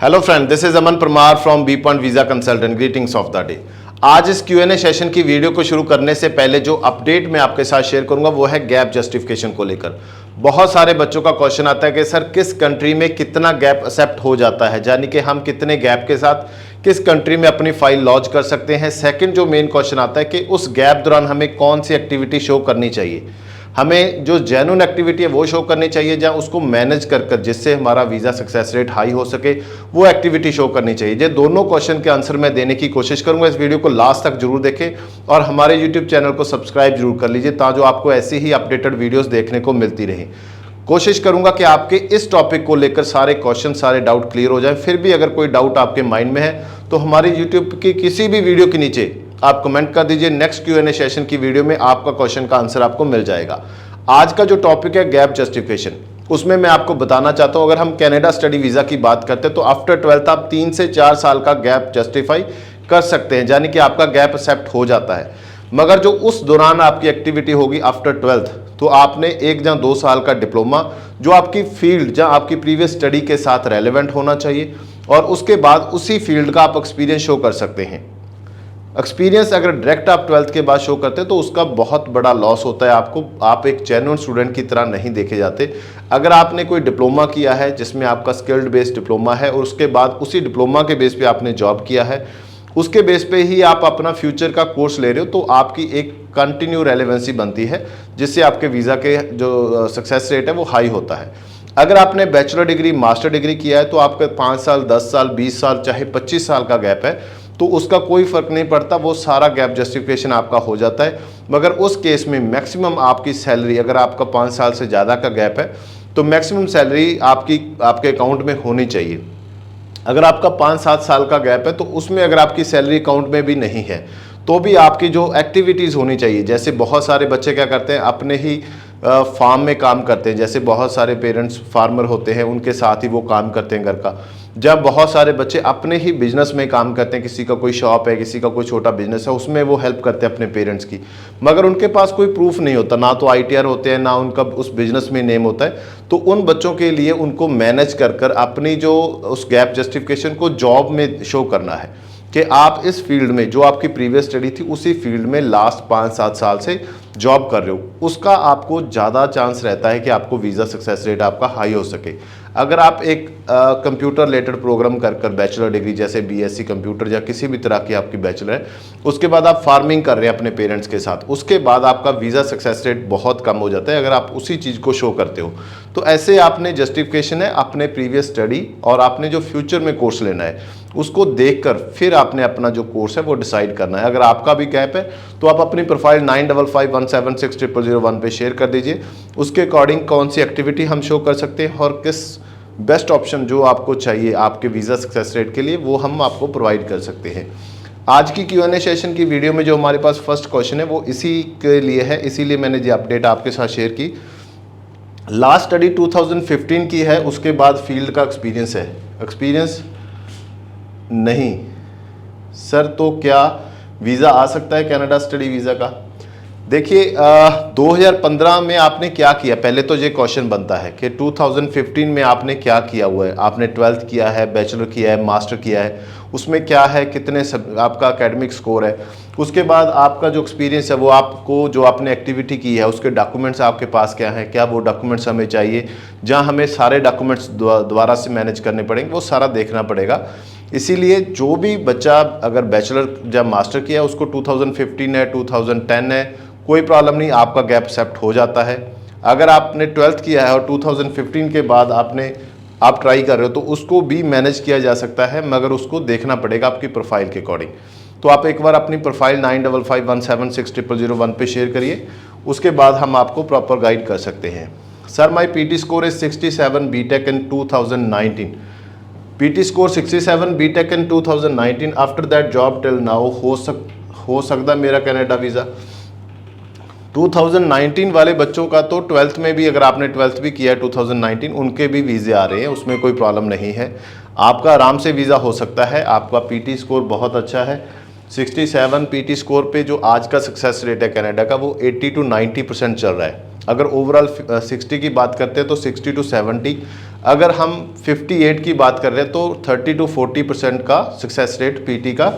Hello friend, this is Aman Parmar from B point visa consultant. Greetings of the day. आज इस Q&A session की video को शुरू करने से पहले जो अपडेट मैं आपके साथ शेयर करूंगा वो है गैप जस्टिफिकेशन को लेकर। बहुत सारे बच्चों का क्वेश्चन आता है कि सर किस कंट्री में कितना गैप एक्सेप्ट हो जाता है, यानी कि हम कितने गैप के साथ किस कंट्री में अपनी फाइल लॉन्च कर सकते हैं। सेकंड जो मेन क्वेश्चन आता है कि उस गैप दौरान हमें कौन सी एक्टिविटी शो करनी चाहिए। हमें जो जेन्युइन एक्टिविटी है वो शो करनी चाहिए, जहाँ उसको मैनेज कर जिससे हमारा वीज़ा सक्सेस रेट हाई हो सके वो एक्टिविटी शो करनी चाहिए। ये दोनों क्वेश्चन के आंसर मैं देने की कोशिश करूंगा। इस वीडियो को लास्ट तक जरूर देखें और हमारे यूट्यूब चैनल को सब्सक्राइब जरूर कर लीजिए ताकि आपको ऐसी ही अपडेटेड वीडियोज़ देखने को मिलती रहे। कोशिश करूंगा कि आपके इस टॉपिक को लेकर सारे क्वेश्चन सारे डाउट क्लियर हो जाएं। फिर भी अगर कोई डाउट आपके माइंड में है तो हमारे यूट्यूब की किसी भी वीडियो के नीचे आप कमेंट कर दीजिए। नेक्स्ट Q&A सेशन की वीडियो में आपका क्वेश्चन का आंसर आपको मिल जाएगा। आज का जो टॉपिक है गैप जस्टिफिकेशन, उसमें मैं आपको बताना चाहता हूं, अगर हम कनाडा स्टडी वीज़ा की बात करते हैं तो आफ्टर 12th आप 3 से 4 साल का गैप जस्टिफाई कर सकते हैं, यानी कि आपका गैप एक्सेप्ट हो जाता है। मगर जो उस दौरान आपकी एक्टिविटी होगी आफ्टर 12th, तो आपने 1 या 2 साल का डिप्लोमा जो आपकी फील्ड जहां आपकी प्रीवियस स्टडी के साथ रेलेवेंट होना चाहिए, और उसके बाद उसी फील्ड का आप एक्सपीरियंस शो कर सकते हैं। एक्सपीरियंस अगर डायरेक्ट आप 12th के बाद शो करते हैं तो उसका बहुत बड़ा लॉस होता है आपको। आप एक जेन्युइन स्टूडेंट की तरह नहीं देखे जाते। अगर आपने कोई डिप्लोमा किया है जिसमें आपका स्किल्ड बेस्ड डिप्लोमा है और उसके बाद उसी डिप्लोमा के बेस पे आपने जॉब किया है, उसके बेस पे ही आप अपना फ्यूचर का कोर्स ले रहे हो, तो आपकी एक कंटिन्यू रेलेवेंसी बनती है जिससे आपके वीज़ा के जो सक्सेस रेट है वो हाई होता है। अगर आपने बैचलर डिग्री मास्टर डिग्री किया है तो आपका 5 साल 10 साल 20 साल चाहे 25 साल का गैप है तो उसका कोई फर्क नहीं पड़ता, वो सारा गैप जस्टिफिकेशन आपका हो जाता है। मगर उस केस में मैक्सिमम आपकी सैलरी, अगर आपका 5 साल से ज़्यादा का गैप है तो मैक्सिमम सैलरी आपके अकाउंट में होनी चाहिए। अगर आपका 5-7 साल का गैप है तो उसमें अगर आपकी सैलरी अकाउंट में भी नहीं है तो भी आपकी जो एक्टिविटीज़ होनी चाहिए, जैसे बहुत सारे बच्चे क्या करते हैं अपने ही फार्म में काम करते हैं, जैसे बहुत सारे पेरेंट्स फार्मर होते हैं उनके साथ ही वो काम करते हैं घर का। जब बहुत सारे बच्चे अपने ही बिजनेस में काम करते हैं, किसी का कोई शॉप है, किसी का कोई छोटा बिजनेस है, उसमें वो हेल्प करते हैं अपने पेरेंट्स की, मगर उनके पास कोई प्रूफ नहीं होता, ना तो ITR होते हैं ना उनका उस बिजनेस में नेम होता है। तो उन बच्चों के लिए उनको मैनेज कर अपनी जो उस गैप जस्टिफिकेशन को जॉब में शो करना है कि आप इस फील्ड में जो आपकी प्रीवियस स्टडी थी उसी फील्ड में लास्ट 5-7 साल से जॉब कर रहे हो, उसका आपको ज़्यादा चांस रहता है कि आपको वीज़ा सक्सेस रेट आपका हाई हो सके। अगर आप एक कंप्यूटर रिलेटेड प्रोग्राम कर बैचलर डिग्री जैसे BSc कंप्यूटर या किसी भी तरह की आपकी बैचलर है, उसके बाद आप फार्मिंग कर रहे हैं अपने पेरेंट्स के साथ, उसके बाद आपका वीज़ा सक्सेस रेट बहुत कम हो जाता है अगर आप उसी चीज़ को शो करते हो। तो ऐसे आपने जस्टिफिकेशन है अपने प्रीवियस स्टडी और आपने जो फ्यूचर में कोर्स लेना है उसको देखकर फिर आपने अपना जो कोर्स है वो डिसाइड करना है। अगर आपका भी गैप है तो आप अपनी प्रोफाइल 9551760001 पे शेयर कर दीजिए। उसके अकॉर्डिंग कौन सी एक्टिविटी हम शो कर सकते हैं और किस बेस्ट ऑप्शन जो आपको चाहिए आपके वीज़ा सक्सेस रेट के लिए वो हम आपको प्रोवाइड कर सकते हैं। आज की Q&A सेशन की वीडियो में जो हमारे पास फर्स्ट क्वेश्चन है वो इसी के लिए है, इसीलिए मैंने ये अपडेट आपके साथ शेयर की। लास्ट स्टडी 2015 की है, उसके बाद फील्ड का एक्सपीरियंस है। एक्सपीरियंस नहीं सर, तो क्या वीज़ा आ सकता है कनाडा स्टडी वीज़ा का? देखिए 2015 में आपने क्या किया, पहले तो ये क्वेश्चन बनता है कि 2015 में आपने क्या किया हुआ है। आपने 12th किया है, बैचलर किया है, मास्टर किया है, उसमें क्या है, कितने आपका एकेडमिक स्कोर है, उसके बाद आपका जो एक्सपीरियंस है वो आपको जो आपने एक्टिविटी की है उसके डॉक्यूमेंट्स आपके पास क्या है, क्या वो डॉक्यूमेंट्स हमें चाहिए, जहाँ हमें सारे डॉक्यूमेंट्स दोबारा से मैनेज करने पड़ेंगे, वो सारा देखना पड़ेगा। इसीलिए जो भी बच्चा अगर बैचलर या मास्टर किया है उसको 2015 है 2010 है कोई प्रॉब्लम नहीं, आपका गैप एक्सेप्ट हो जाता है। अगर आपने 12th किया है और 2015 के बाद आप ट्राई कर रहे हो तो उसको भी मैनेज किया जा सकता है, मगर उसको देखना पड़ेगा आपकी प्रोफाइल के अकॉर्डिंग। तो आप एक बार अपनी प्रोफाइल 9551760001 पे शेयर करिए, उसके बाद हम आपको प्रॉपर गाइड कर सकते हैं। Sir my PT score is 67 BTech in 2019। PT score 67 BTech in 2019, after that job till now हो सकता मेरा कनाडा वीज़ा। 2019 वाले बच्चों का तो 12th में भी, अगर आपने 12th भी किया है 2019, उनके भी वीज़े आ रहे हैं, उसमें कोई प्रॉब्लम नहीं है। आपका आराम से वीज़ा हो सकता है। आपका PT स्कोर बहुत अच्छा है, 67 PT स्कोर पे जो आज का सक्सेस रेट है कनाडा का वो 80 to 90% चल रहा है। अगर ओवरऑल 60 की बात करते हैं तो 60 to 70, अगर हम 58 की बात कर रहे हैं तो 30 to 40% का सक्सेस रेट पीटी का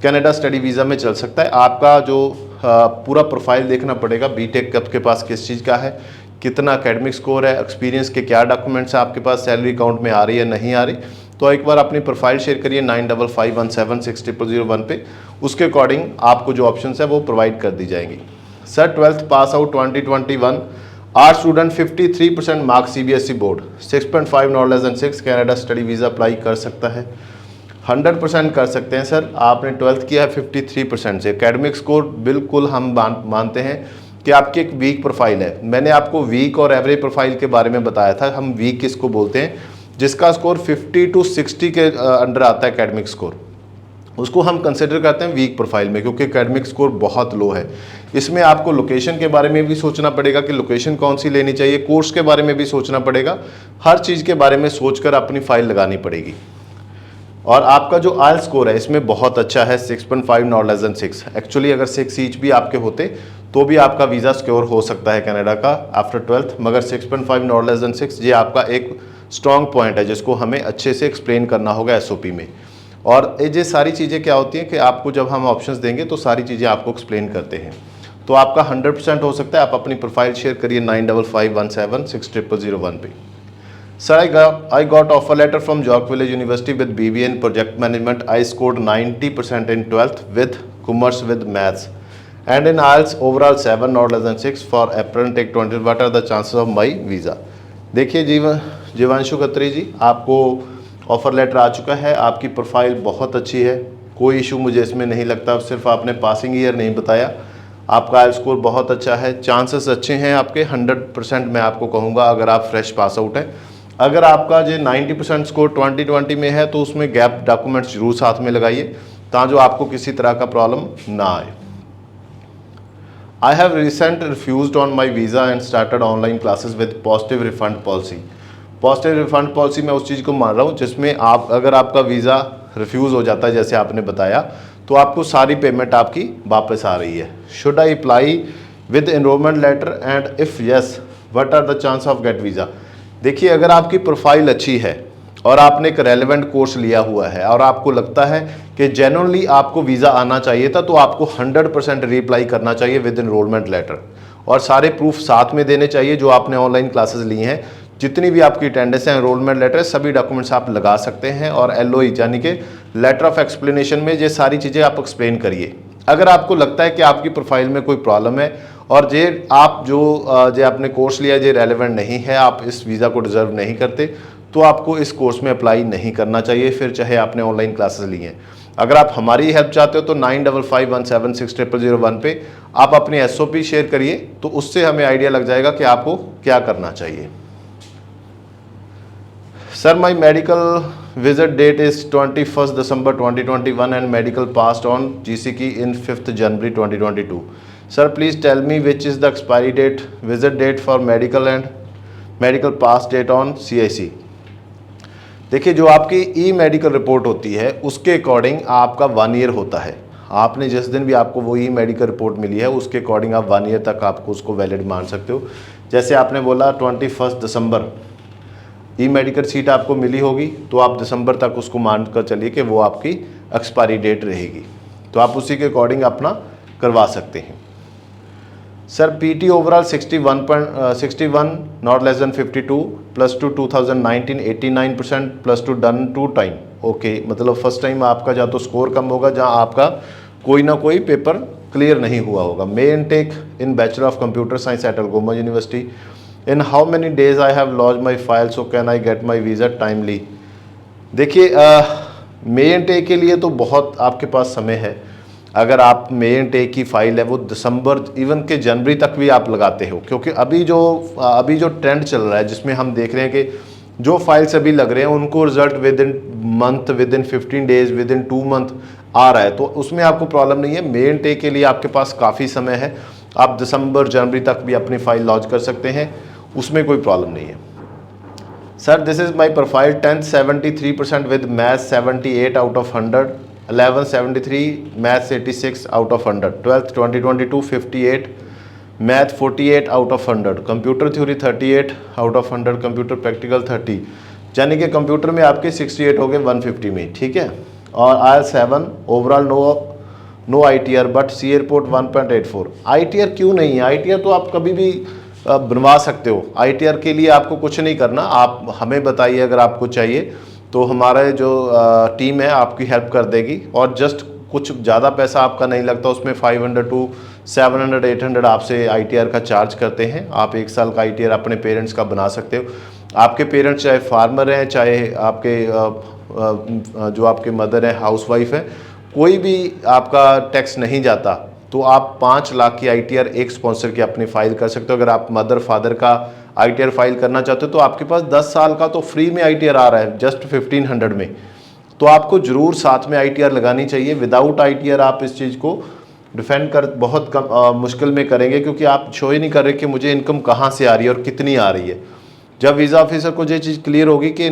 कनाडा स्टडी वीज़ा में चल सकता है। आपका जो पूरा प्रोफाइल देखना पड़ेगा, बीटेक आपके पास किस चीज़ का है, कितना एकेडमिक स्कोर है, एक्सपीरियंस के क्या डॉक्यूमेंट्स आपके पास, सैलरी अकाउंट में आ रही है नहीं आ रही। तो एक बार अपनी प्रोफाइल शेयर करिए 9551760001 पे, उसके अकॉर्डिंग आपको जो ऑप्शंस है वो प्रोवाइड कर दी जाएंगी। Sir 12th pass out 2021 art student 53% marks CBSE board 6.5 not less than 6 Canada study visa apply कर सकता है। 100% कर सकते हैं सर। आपने 12th किया है 53% से, एकेडमिक स्कोर बिल्कुल हम मानते हैं कि आपकी एक वीक प्रोफाइल है। मैंने आपको वीक और एवरेज प्रोफाइल के बारे में बताया था। हम वीक किसको बोलते हैं, जिसका स्कोर 50 to 60 के अंडर आता है एकेडमिक स्कोर, उसको हम कंसिडर करते हैं वीक प्रोफाइल में, क्योंकि एकेडमिक स्कोर बहुत लो है। इसमें आपको लोकेशन के बारे में भी सोचना पड़ेगा कि लोकेशन कौन सी लेनी चाहिए, कोर्स के बारे में भी सोचना पड़ेगा, हर चीज़ के बारे में सोचकर अपनी फाइल लगानी पड़ेगी। और आपका जो आयल स्कोर है इसमें बहुत अच्छा है, 6.5 नॉट लेस देन 6। एक्चुअली अगर 6 ईच भी आपके होते तो भी आपका वीज़ा सिक्योर हो सकता है कनाडा का आफ्टर 12th, मगर 6.5 नॉट लेस देन 6 ये आपका एक स्ट्रॉन्ग पॉइंट है जिसको हमें अच्छे से एक्सप्लेन करना होगा एसओपी में। और ये सारी चीज़ें क्या होती हैं कि आपको जब हम ऑप्शंस देंगे तो सारी चीज़ें आपको एक्सप्लेन करते हैं। तो आपका 100% हो सकता है। आप अपनी प्रोफाइल शेयर करिए 9551760001 पे। Sir, I got offer letter from York Village University with BBA in Project Management. I scored 90% in 12th with Commerce with Maths, and in IELTS overall 7 not less than 6 for April take 20. What are the chances of my visa? देखिए जीवांशु खत्री जी, आपको offer letter आ चुका है। आपकी profile बहुत अच्छी है, कोई issue मुझे इसमें नहीं लगता। सिर्फ आपने पासिंग ईयर नहीं बताया, आपका आइल स्कोर बहुत अच्छा है, चांसेस अच्छे हैं आपके 100% मैं आपको कहूँगा अगर आप फ्रेश पास आउट हैं। अगर आपका जो 90% स्कोर 2020 में है तो उसमें गैप डॉक्यूमेंट्स जरूर साथ में लगाइए ताकि आपको किसी तरह का प्रॉब्लम ना आए। I have recent refused on my visa and started online classes with positive refund policy. Positive refund policy मैं उस चीज़ को मान रहा हूँ जिसमें आप अगर आपका वीज़ा रिफ्यूज़ हो जाता है जैसे आपने बताया तो आपको सारी पेमेंट आपकी वापस आ रही है। Should I apply with enrolment letter and if yes what are the chance of get visa. देखिए, अगर आपकी प्रोफाइल अच्छी है और आपने एक रेलेवेंट कोर्स लिया हुआ है और आपको लगता है कि जेन्युइनली आपको वीज़ा आना चाहिए था तो आपको 100% रीअप्लाई करना चाहिए विद एनरोलमेंट लेटर, और सारे प्रूफ साथ में देने चाहिए जो आपने ऑनलाइन क्लासेस ली हैं, जितनी भी आपकी अटेंडेंस है, एनरोलमेंट लेटर, सभी डॉक्यूमेंट्स आप लगा सकते हैं। और एलओई यानी कि लेटर ऑफ एक्सप्लेनेशन में ये सारी चीज़ें आप एक्सप्लेन करिए। अगर आपको लगता है कि आपकी प्रोफाइल में कोई प्रॉब्लम है और जे आप जो आपने कोर्स लिया जे रेलेवेंट नहीं है, आप इस वीज़ा को डिज़र्व नहीं करते, तो आपको इस कोर्स में अप्लाई नहीं करना चाहिए, फिर चाहे आपने ऑनलाइन क्लासेस ली हैं। अगर आप हमारी हेल्प चाहते हो तो 9551760001 पे आप अपनी एसओपी शेयर करिए, तो उससे हमें आइडिया लग जाएगा कि आपको क्या करना चाहिए। Sir, my medical visit date is 21st December 2021 and medical passed on GCK in 5th January 2022. Sir, please tell me which is the expiry date, visit date for medical and medical pass date on CIC. देखिए, जो आपकी ई medical report होती है उसके according आपका 1 year होता है। आपने जिस दिन भी आपको वो ई मेडिकल रिपोर्ट मिली है उसके अकॉर्डिंग आप 1 ईयर तक आपको उसको वैलिड मान सकते हो। जैसे आपने बोला 21 दिसंबर ई मेडिकल सीट आपको मिली होगी तो आप दिसंबर तक उसको मान कर चलिए कि वो आपकी एक्सपायरी डेट रहेगी, तो आप उसी के अकॉर्डिंग अपना करवा सकते हैं। Sir, PT overall 61 not less than 52 +2 2019 89% +2 done 2 time. Okay, मतलब फर्स्ट टाइम आपका जहाँ तो स्कोर कम होगा जहाँ आपका कोई ना कोई पेपर क्लियर नहीं हुआ होगा। May intake in bachelor of computer science at Algoma university. In how many days I have lodged my file, so can I get my visa timely? देखिए, मे इनटेक के लिए तो बहुत आपके पास समय है। अगर आप मे इनटेक की फ़ाइल है वो दिसंबर इवन के जनवरी तक भी आप लगाते हो, क्योंकि अभी जो ट्रेंड चल रहा है जिसमें हम देख रहे हैं कि जो फाइल्स अभी लग रहे हैं उनको result within month, within 15 डेज, विद इन 2 मंथ आ रहा है, तो उसमें आपको प्रॉब्लम नहीं है। मे इनटेक के लिए आपके पास काफ़ी समय है, आप दिसंबर जनवरी तक भी अपनी फ़ाइल लॉन्च कर सकते हैं, उसमें कोई प्रॉब्लम नहीं है। Sir, this is my profile 10th 73% with maths 78 out of 100, 11th 73, maths 86 out of 100, 12th 2022 58, math 48 out of 100, computer theory 38 out of 100, computer practical 30, यानी कि कंप्यूटर में आपके 68 हो गए 150 में, ठीक है। और IELTS 7, overall no ITR but see airport 1.84। ITR क्यों नहीं है? ITR तो आप कभी भी बनवा सकते हो। ITR के लिए आपको कुछ नहीं करना, आप हमें बताइए अगर आपको चाहिए तो हमारा जो टीम है आपकी हेल्प कर देगी। और जस्ट कुछ ज़्यादा पैसा आपका नहीं लगता उसमें, 500 to 700 800 आपसे ITR का चार्ज करते हैं। आप 1 साल का ITR अपने पेरेंट्स का बना सकते हो। आपके पेरेंट्स चाहे फार्मर हैं, चाहे आपके जो आपके मदर है हाउसवाइफ है, कोई भी आपका टैक्स नहीं जाता, तो आप 5 लाख की ITR एक स्पॉन्सर की अपनी फाइल कर सकते हो। अगर आप मदर फादर का ITR फाइल करना चाहते हो तो आपके पास 10 साल का तो फ्री में ITR आ रहा है जस्ट 1500 में, तो आपको ज़रूर साथ में ITR लगानी चाहिए। विदाउट ITR आप इस चीज़ को डिफेंड कर बहुत कम मुश्किल में करेंगे, क्योंकि आप शो ही नहीं कर रहे कि मुझे इनकम कहाँ से आ रही है और कितनी आ रही है। जब वीज़ा ऑफिसर को ये चीज़ क्लियर होगी कि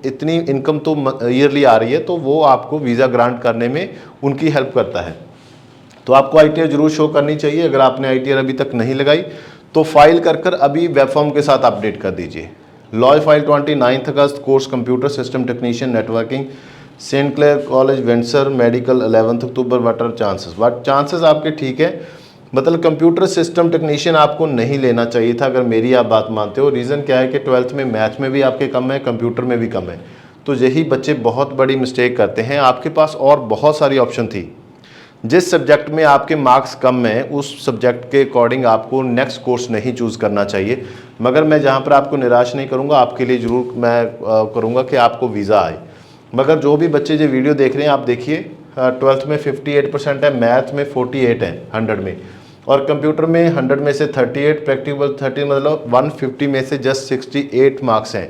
इतनी इनकम तो ईयरली आ रही है, तो वो आपको वीज़ा ग्रांट करने में उनकी हेल्प करता है। तो आपको ITR जरूर शो करनी चाहिए। अगर आपने ITR अभी तक नहीं लगाई तो फाइल कर अभी वेब फॉर्म के साथ अपडेट कर दीजिए। Law file 29 August, course computer system technician networking, Saint Clair college Windsor, medical 11 October. What are chances? Chances आपके ठीक है, मतलब कंप्यूटर सिस्टम टेक्नीशियन आपको नहीं लेना चाहिए था अगर मेरी आप बात मानते हो। रीज़न क्या है कि 12th में मैथ में भी आपके कम है, कंप्यूटर में भी कम है, तो यही बच्चे बहुत बड़ी मिस्टेक करते हैं। आपके पास और बहुत सारी ऑप्शन थी। जिस सब्जेक्ट में आपके मार्क्स कम हैं उस सब्जेक्ट के अकॉर्डिंग आपको नेक्स्ट कोर्स नहीं चूज़ करना चाहिए। मगर मैं जहाँ पर आपको निराश नहीं करूँगा, आपके लिए ज़रूर मैं करूँगा कि आपको वीज़ा आए। मगर जो भी बच्चे जो वीडियो देख रहे हैं, आप देखिए 12th में 58% है, मैथ में 48 है 100 में, और कंप्यूटर में 100 में से 38, प्रैक्टिकल 30, मतलब 150 में से जस्ट 68 मार्क्स हैं,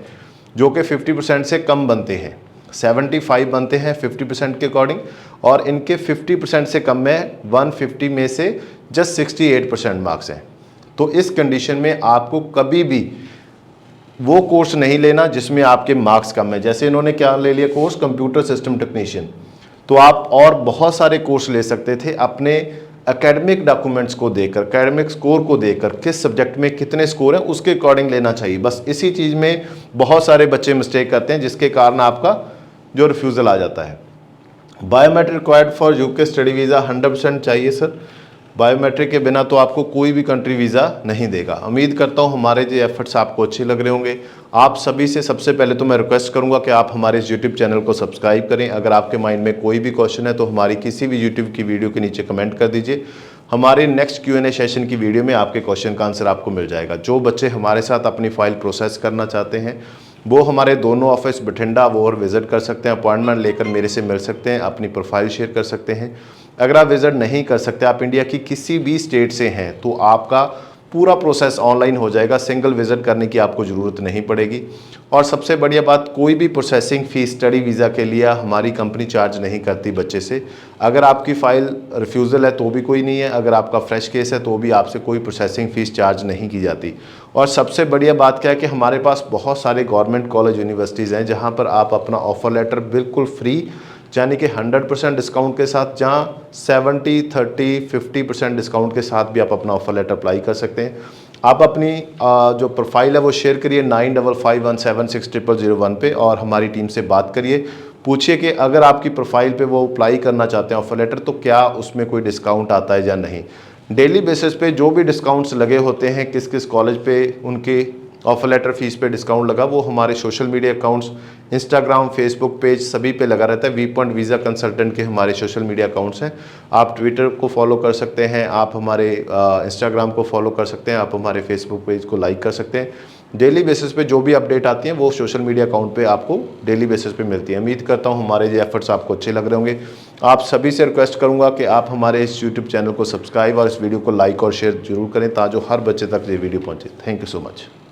जो कि 50% से कम बनते हैं। 75 बनते हैं 50% के अकॉर्डिंग, और इनके 50% से कम में 150 में से जस्ट 68% मार्क्स हैं। तो इस कंडीशन में आपको कभी भी वो कोर्स नहीं लेना जिसमें आपके मार्क्स कम है। जैसे इन्होंने क्या ले लिया कोर्स, कंप्यूटर सिस्टम टेक्नीशियन, तो आप और बहुत सारे कोर्स ले सकते थे अपने एकेडमिक डॉक्यूमेंट्स को देकर, एकेडमिक स्कोर को देकर, किस सब्जेक्ट में कितने स्कोर हैं उसके अकॉर्डिंग लेना चाहिए। बस इसी चीज़ में बहुत सारे बच्चे मिस्टेक करते हैं, जिसके कारण आपका जो रिफ्यूज़ल आ जाता है। Biometric required for UK study visa 100% चाहिए सर। बायोमेट्रिक के बिना तो आपको कोई भी कंट्री वीज़ा नहीं देगा। उम्मीद करता हूँ हमारे जो एफर्ट्स आपको अच्छे लग रहे होंगे। आप सभी से सबसे पहले तो मैं रिक्वेस्ट करूँगा कि आप हमारे इस यूट्यूब चैनल को सब्सक्राइब करें। अगर आपके माइंड में कोई भी क्वेश्चन है तो हमारी किसी भी यूट्यूब की वीडियो के नीचे कमेंट कर दीजिए। हमारे नेक्स्ट Q&A सेशन की वीडियो में आपके क्वेश्चन का आंसर आपको मिल जाएगा। जो बच्चे हमारे साथ अपनी फ़ाइल प्रोसेस करना चाहते हैं वो हमारे दोनों ऑफिस बठिंडा वो और विज़िट कर सकते हैं, अपॉइंटमेंट लेकर मेरे से मिल सकते हैं, अपनी प्रोफाइल शेयर कर सकते हैं। अगर आप विज़िट नहीं कर सकते, आप इंडिया की किसी भी स्टेट से हैं, तो आपका पूरा प्रोसेस ऑनलाइन हो जाएगा, सिंगल विज़िट करने की आपको ज़रूरत नहीं पड़ेगी। और सबसे बढ़िया बात, कोई भी प्रोसेसिंग फ़ीस स्टडी वीज़ा के लिए हमारी कंपनी चार्ज नहीं करती बच्चे से। अगर आपकी फ़ाइल रिफ्यूज़ल है तो भी कोई नहीं है, अगर आपका फ्रेश केस है तो भी आपसे कोई प्रोसेसिंग फ़ीस चार्ज नहीं की जाती। और सबसे बढ़िया बात क्या है कि हमारे पास बहुत सारे गवर्नमेंट कॉलेज यूनिवर्सिटीज़ हैं जहाँ पर आप अपना ऑफ़र लेटर बिल्कुल फ्री, यानी कि 100% डिस्काउंट के साथ, जहाँ 70, 30, 50% डिस्काउंट के साथ भी आप अपना ऑफर लेटर अप्लाई कर सकते हैं। आप अपनी जो प्रोफाइल है वो शेयर करिए 9551760001 पे और हमारी टीम से बात करिए। पूछिए कि अगर आपकी प्रोफाइल पे वो अप्लाई करना चाहते हैं ऑफर लेटर, तो क्या उसमें कोई डिस्काउंट आता है या नहीं। डेली बेसिस पे जो भी डिस्काउंट्स लगे होते हैं, किस किस कॉलेज पे उनके ऑफर लेटर फीस पे डिस्काउंट लगा, वो हमारे social media accounts, Instagram, Facebook page सभी पे लगा रहता है। वीजा कंसल्टेंट के हमारे सोशल मीडिया अकाउंट्स हैं। आप ट्विटर को फॉलो कर सकते हैं, आप हमारे इंस्टाग्राम को फॉलो कर सकते हैं, आप हमारे फेसबुक पेज को लाइक कर सकते हैं। डेली बेसिस पे जो भी अपडेट आती हैं वो सोशल मीडिया अकाउंट पे आपको डेली बेसिस पे मिलती है। उम्मीद करता हूँ हमारे ये एफर्ट्स आपको अच्छे लग रहे होंगे। आप सभी से रिक्वेस्ट करूँगा कि आप हमारे इस यूट्यूब चैनल को सब्सक्राइब और इस वीडियो को लाइक और शेयर जरूर करें, ताकि हर बच्चे तक ये वीडियो पहुँचे। Thank you so much.